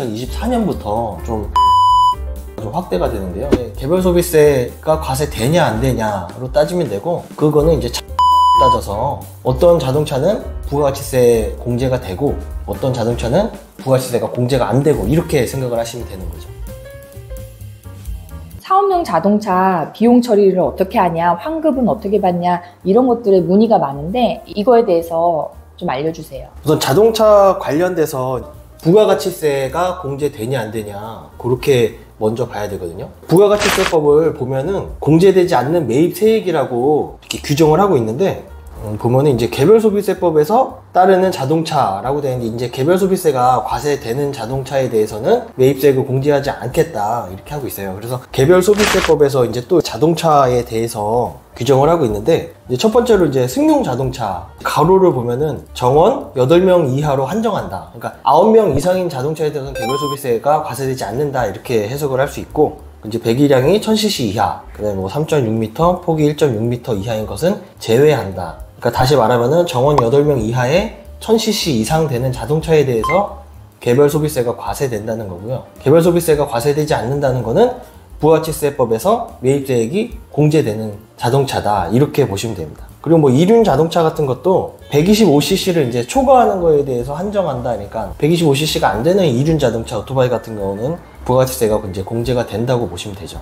2024년부터 좀 확대가 되는데요. 개별 소비세가 과세되냐 안 되냐로 따지면 되고, 그거는 이제 따져서 어떤 자동차는 부가가치세 공제가 되고 어떤 자동차는 부가가치세가 공제가 안 되고, 이렇게 생각을 하시면 되는 거죠. 사업용 자동차 비용 처리를 어떻게 하냐, 환급은 어떻게 받냐, 이런 것들에 문의가 많은데 이거에 대해서 좀 알려주세요. 우선 자동차 관련돼서 부가가치세가 공제되냐 안 되냐, 그렇게 먼저 봐야 되거든요. 부가가치세법을 보면은 공제되지 않는 매입 세액이라고 이렇게 규정을 하고 있는데, 보면은 이제 개별소비세법에서 따르는 자동차라고 되어 있는데, 이제 개별소비세가 과세되는 자동차에 대해서는 매입세액을 공제하지 않겠다, 이렇게 하고 있어요. 그래서 개별소비세법에서 이제 또 자동차에 대해서 규정을 하고 있는데, 이제 첫 번째로 이제 승용 자동차 가로를 보면은 정원 8명 이하로 한정한다. 그러니까 9명 이상인 자동차에 대해서는 개별소비세가 과세되지 않는다, 이렇게 해석을 할 수 있고, 이제 배기량이 1000cc 이하, 그다음에 뭐 3.6m, 폭이 1.6m 이하인 것은 제외한다. 그러니까 다시 말하면은 정원 8명 이하의 1000cc 이상 되는 자동차에 대해서 개별 소비세가 과세된다는 거고요. 개별 소비세가 과세되지 않는다는 거는 부가가치세법에서 매입세액이 공제되는 자동차다, 이렇게 보시면 됩니다. 그리고 뭐 이륜 자동차 같은 것도 125cc를 이제 초과하는 거에 대해서 한정한다. 그러니까 125cc가 안 되는 이륜 자동차, 오토바이 같은 경우는 부가가치세가 이제 공제가 된다고 보시면 되죠.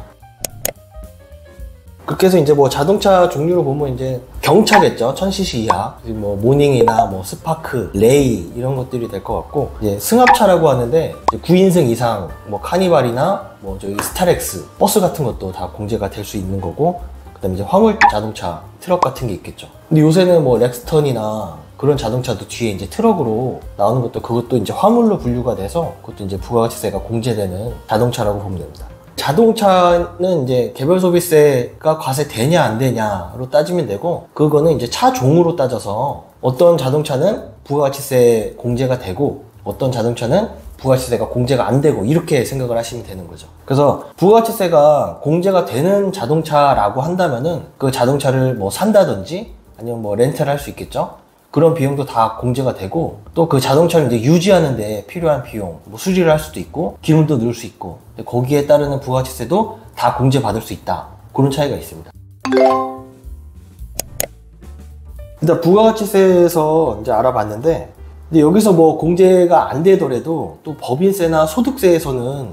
그렇게 해서 이제 뭐 자동차 종류로 보면 이제 경차겠죠. 1000cc 이하, 뭐 모닝이나 뭐 스파크, 레이 이런 것들이 될 것 같고, 이제 승합차라고 하는데 이제 9인승 이상, 뭐 카니발이나 뭐 저기 스타렉스, 버스 같은 것도 다 공제가 될 수 있는 거고, 그다음에 이제 화물 자동차, 트럭 같은 게 있겠죠. 근데 요새는 뭐 렉스턴이나 그런 자동차도 뒤에 이제 트럭으로 나오는 것도, 그것도 이제 화물로 분류가 돼서 그것도 이제 부가가치세가 공제되는 자동차라고 보면 됩니다. 자동차는 이제 개별 소비세가 과세되냐 안 되냐로 따지면 되고, 그거는 이제 차 종으로 따져서 어떤 자동차는 부가가치세 공제가 되고 어떤 자동차는 부가가치세가 공제가 안 되고, 이렇게 생각을 하시면 되는 거죠. 그래서 부가가치세가 공제가 되는 자동차라고 한다면은 그 자동차를 뭐 산다든지 아니면 뭐 렌트를 할 수 있겠죠. 그런 비용도 다 공제가 되고, 또 그 자동차를 이제 유지하는 데 필요한 비용, 뭐 수리를 할 수도 있고 기름도 넣을 수 있고, 거기에 따르는 부가가치세도 다 공제받을 수 있다, 그런 차이가 있습니다. 일단 부가가치세에서 이제 알아봤는데, 근데 여기서 뭐 공제가 안 되더라도 또 법인세나 소득세에서는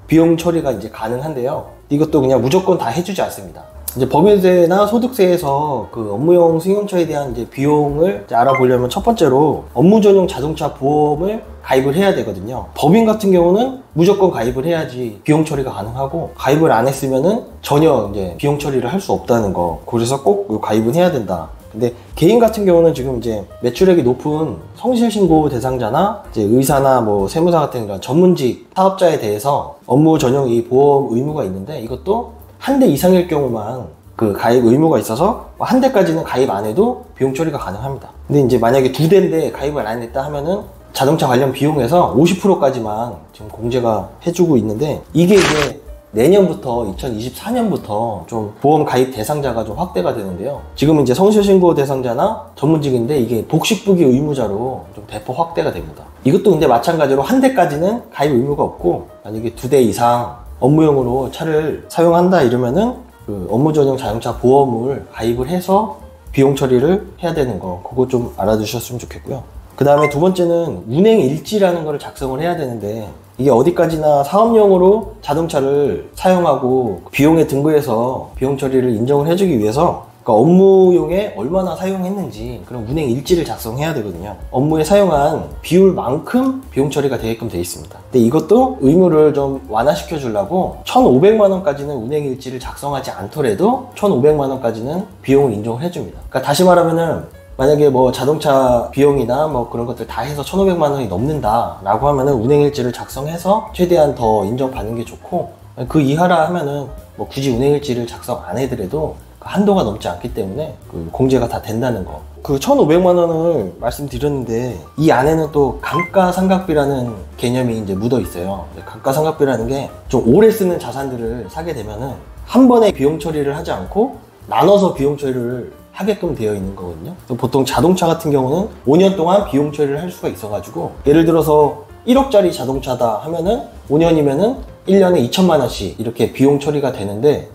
비용 처리가 이제 가능한데요. 이것도 그냥 무조건 다 해주지 않습니다. 이제 법인세나 소득세에서 그 업무용 승용차에 대한 이제 비용을 이제 알아보려면 첫 번째로 업무 전용 자동차 보험을 가입을 해야 되거든요. 법인 같은 경우는 무조건 가입을 해야지 비용 처리가 가능하고, 가입을 안 했으면은 전혀 이제 비용 처리를 할 수 없다는 거. 그래서 꼭 가입은 해야 된다. 근데 개인 같은 경우는 지금 이제 매출액이 높은 성실신고 대상자나 이제 의사나 뭐 세무사 같은 이런 전문직 사업자에 대해서 업무 전용 이 보험 의무가 있는데, 이것도 한 대 이상일 경우만 그 가입 의무가 있어서 한 대까지는 가입 안 해도 비용 처리가 가능합니다. 근데 이제 만약에 2대인데 가입을 안 했다 하면은 자동차 관련 비용에서 50%까지만 지금 공제가 해주고 있는데, 이게 이제 내년부터 2024년부터 좀 보험 가입 대상자가 좀 확대가 되는데요. 지금은 이제 성실신고 대상자나 전문직인데 이게 복식부기 의무자로 좀 대폭 확대가 됩니다. 이것도 근데 마찬가지로 한 대까지는 가입 의무가 없고, 만약에 2대 이상 업무용으로 차를 사용한다 이러면은 그 업무 전용 자동차 보험을 가입을 해서 비용 처리를 해야 되는 거, 그거 좀 알아두셨으면 좋겠고요. 그 다음에 두 번째는 운행 일지라는 거를 작성을 해야 되는데, 이게 어디까지나 사업용으로 자동차를 사용하고 비용에 등급해서 비용 처리를 인정을 해주기 위해서 그러니까 업무용에 얼마나 사용했는지 그런 운행 일지를 작성해야 되거든요. 업무에 사용한 비율만큼 비용 처리가 되게끔 되어 있습니다. 근데 이것도 의무를 좀 완화시켜 주려고 1,500만 원까지는 운행 일지를 작성하지 않더라도 1,500만 원까지는 비용을 인정을 해줍니다. 그러니까 다시 말하면은 만약에 뭐 자동차 비용이나 뭐 그런 것들 다 해서 1,500만 원이 넘는다 라고 하면은 운행일지를 작성해서 최대한 더 인정받는 게 좋고, 그 이하라 하면은 뭐 굳이 운행일지를 작성 안 해더라도 한도가 넘지 않기 때문에 그 공제가 다 된다는 거. 그 1,500만 원을 말씀드렸는데 이 안에는 또 감가상각비라는 개념이 이제 묻어 있어요. 감가상각비라는 게 좀 오래 쓰는 자산들을 사게 되면은 한 번에 비용 처리를 하지 않고 나눠서 비용 처리를 하게끔 되어 있는 거거든요. 보통 자동차 같은 경우는 5년 동안 비용 처리를 할 수가 있어가지고, 예를 들어서 1억짜리 자동차다 하면은 5년이면은 1년에 2천만 원씩 이렇게 비용 처리가 되는데,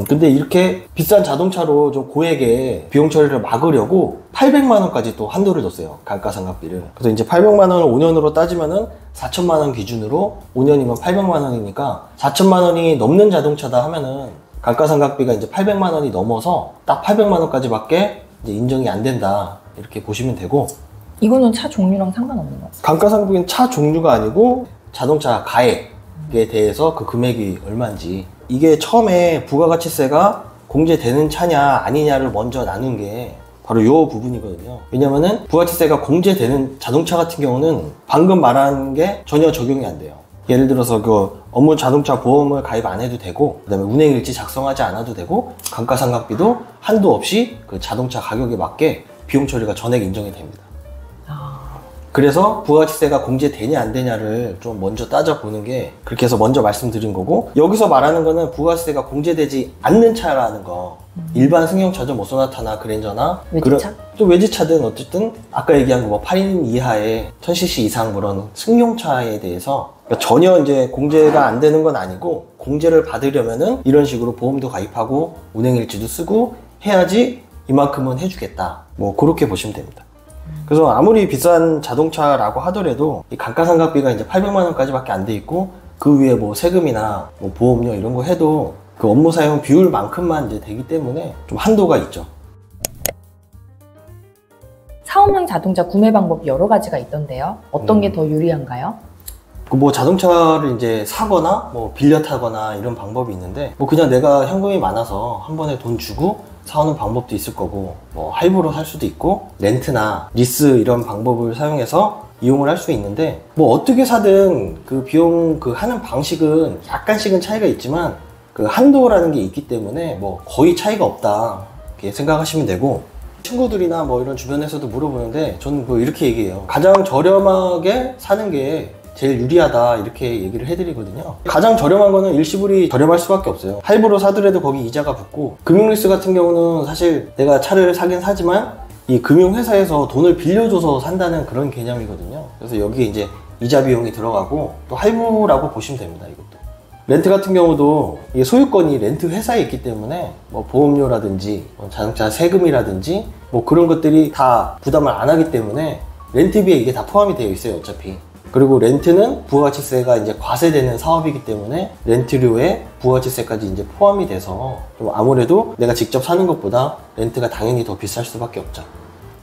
근데 이렇게 비싼 자동차로 좀 고액의 비용 처리를 막으려고 800만 원까지 또 한도를 뒀어요. 감가상각비를. 그래서 이제 800만 원을 5년으로 따지면은 4천만 원 기준으로 5년이면 800만 원이니까 4천만 원이 넘는 자동차다 하면은 감가상각비가 이제 800만 원이 넘어서 딱 800만 원까지밖에 이제 인정이 안 된다. 이렇게 보시면 되고. 이거는 차 종류랑 상관없는 거죠? 감가상각비는 차 종류가 아니고 자동차 가액에 대해서 그 금액이 얼마인지. 이게 처음에 부가가치세가 공제되는 차냐 아니냐를 먼저 나눈 게 바로 이 부분이거든요. 왜냐면은 부가가치세가 공제되는 자동차 같은 경우는 방금 말한 게 전혀 적용이 안 돼요. 예를 들어서 그 업무 자동차 보험을 가입 안 해도 되고, 그 다음에 운행일지 작성하지 않아도 되고, 감가상각비도 한도 없이 그 자동차 가격에 맞게 비용 처리가 전액 인정이 됩니다. 그래서 부가가치세가 공제되냐 안 되냐를 좀 먼저 따져보는 게, 그렇게 해서 먼저 말씀드린 거고, 여기서 말하는 거는 부가가치세가 공제되지 않는 차라는 거. 일반 승용차죠. 뭐 소나타나 그랜저나 외제차? 또 외제차든 어쨌든 아까 얘기한 거 뭐 8인 이하의 1000cc 이상 그런 승용차에 대해서 그러니까 전혀 이제 공제가 안 되는 건 아니고, 공제를 받으려면은 이런 식으로 보험도 가입하고 운행일지도 쓰고 해야지 이만큼은 해주겠다. 뭐 그렇게 보시면 됩니다. 그래서 아무리 비싼 자동차라고 하더라도 이 감가상각비가 이제 800만 원까지밖에 안 돼 있고, 그 위에 뭐 세금이나 뭐 보험료 이런 거 해도 그 업무 사용 비율만큼만 이제 되기 때문에 좀 한도가 있죠. 사업용 자동차 구매 방법이 여러 가지가 있던데요. 어떤 게 더 유리한가요? 그 뭐 자동차를 이제 사거나 뭐 빌려 타거나 이런 방법이 있는데, 뭐 그냥 내가 현금이 많아서 한 번에 돈 주고 사오는 방법도 있을 거고, 뭐 할부로 살 수도 있고, 렌트나 리스 이런 방법을 사용해서 이용을 할 수 있는데, 뭐 어떻게 사든 그 비용 그 하는 방식은 약간씩은 차이가 있지만 그 한도라는 게 있기 때문에 뭐 거의 차이가 없다 이렇게 생각하시면 되고, 친구들이나 뭐 이런 주변에서도 물어보는데 저는 뭐 이렇게 얘기해요. 가장 저렴하게 사는 게 제일 유리하다 이렇게 얘기를 해드리거든요. 가장 저렴한 거는 일시불이 저렴할 수밖에 없어요. 할부로 사더라도 거기 이자가 붙고, 금융리스 같은 경우는 사실 내가 차를 사긴 사지만 이 금융회사에서 돈을 빌려줘서 산다는 그런 개념이거든요. 그래서 여기에 이제 이자 비용이 들어가고 또 할부라고 보시면 됩니다. 이것도. 렌트 같은 경우도 이게 소유권이 렌트 회사에 있기 때문에 뭐 보험료라든지 뭐 자동차 세금이라든지 뭐 그런 것들이 다 부담을 안 하기 때문에 렌트비에 이게 다 포함이 되어 있어요, 어차피. 그리고 렌트는 부가가치세가 이제 과세되는 사업이기 때문에 렌트료에 부가가치세까지 이제 포함이 돼서 좀 아무래도 내가 직접 사는 것보다 렌트가 당연히 더 비쌀 수밖에 없죠.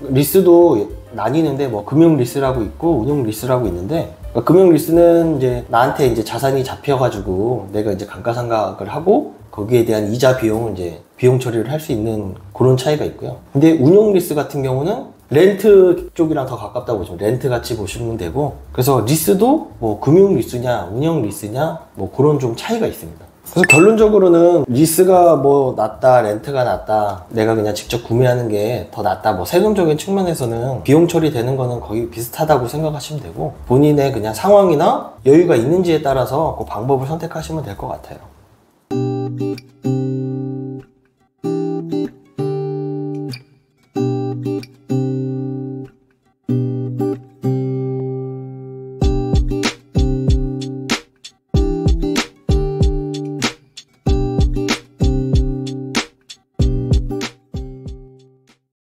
리스도 나뉘는데 뭐 금융 리스라고 있고 운용 리스라고 있는데, 그러니까 금융 리스는 이제 나한테 이제 자산이 잡혀가지고 내가 이제 감가상각을 하고 거기에 대한 이자 비용을 이제 비용 처리를 할 수 있는 그런 차이가 있고요. 근데 운용 리스 같은 경우는 렌트 쪽이랑 더 가깝다고 보시면, 렌트 같이 보시면 되고, 그래서 리스도 뭐 금융 리스냐 운영 리스냐 뭐 그런 좀 차이가 있습니다. 그래서 결론적으로는 리스가 뭐 낫다, 렌트가 낫다, 내가 그냥 직접 구매하는 게 더 낫다, 뭐 세금적인 측면에서는 비용 처리되는 거는 거의 비슷하다고 생각하시면 되고, 본인의 그냥 상황이나 여유가 있는지에 따라서 그 방법을 선택하시면 될 것 같아요.